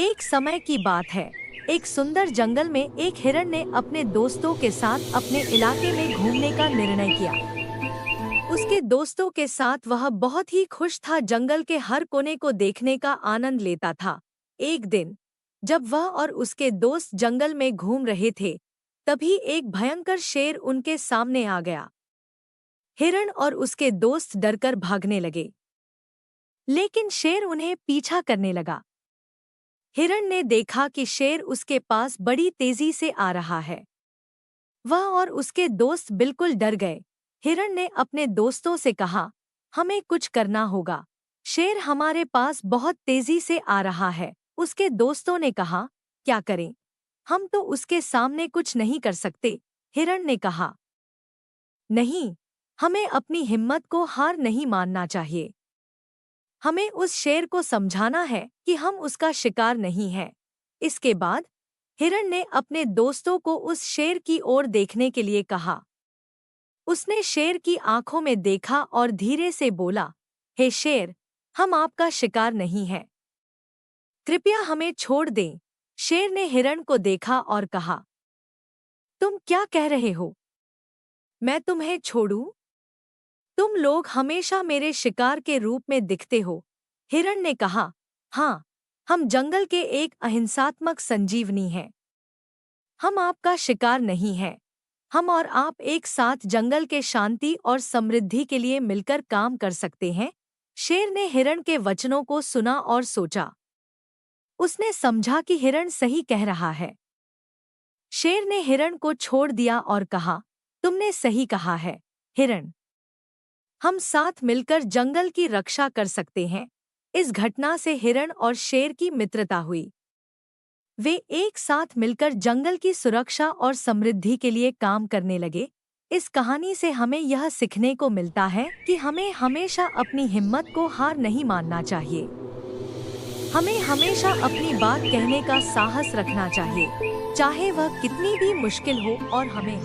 एक समय की बात है। एक सुंदर जंगल में एक हिरण ने अपने दोस्तों के साथ अपने इलाके में घूमने का निर्णय किया। उसके दोस्तों के साथ वह बहुत ही खुश था, जंगल के हर कोने को देखने का आनंद लेता था। एक दिन जब वह और उसके दोस्त जंगल में घूम रहे थे, तभी एक भयंकर शेर उनके सामने आ गया। हिरण और उसके दोस्त डरकर भागने लगे, लेकिन शेर उन्हें पीछा करने लगा। हिरण ने देखा कि शेर उसके पास बड़ी तेजी से आ रहा है। वह और उसके दोस्त बिल्कुल डर गए। हिरण ने अपने दोस्तों से कहा, हमें कुछ करना होगा, शेर हमारे पास बहुत तेजी से आ रहा है। उसके दोस्तों ने कहा, क्या करें, हम तो उसके सामने कुछ नहीं कर सकते। हिरण ने कहा, नहीं, हमें अपनी हिम्मत को हार नहीं मानना चाहिए। हमें उस शेर को समझाना है कि हम उसका शिकार नहीं हैं। इसके बाद हिरण ने अपने दोस्तों को उस शेर की ओर देखने के लिए कहा। उसने शेर की आंखों में देखा और धीरे से बोला, हे शेर, हम आपका शिकार नहीं हैं। कृपया हमें छोड़ दें। शेर ने हिरण को देखा और कहा, तुम क्या कह रहे हो? मैं तुम्हें छोड़ूं? तुम लोग हमेशा मेरे शिकार के रूप में दिखते हो। हिरण ने कहा, हाँ, हम जंगल के एक अहिंसात्मक संजीवनी हैं। हम आपका शिकार नहीं हैं। हम और आप एक साथ जंगल के शांति और समृद्धि के लिए मिलकर काम कर सकते हैं। शेर ने हिरण के वचनों को सुना और सोचा। उसने समझा कि हिरण सही कह रहा है। शेर ने हिरण को छोड़ दिया और कहा, तुमने सही कहा है, हिरण। हम साथ मिलकर जंगल की रक्षा कर सकते हैं। इस घटना से हिरण और शेर की मित्रता हुई। वे एक साथ मिलकर जंगल की सुरक्षा और समृद्धि के लिए काम करने लगे। इस कहानी से हमें यह सीखने को मिलता है कि हमें हमेशा अपनी हिम्मत को हार नहीं मानना चाहिए। हमें हमेशा अपनी बात कहने का साहस रखना चाहिए, चाहे वह कितनी भी मुश्किल हो, और हमें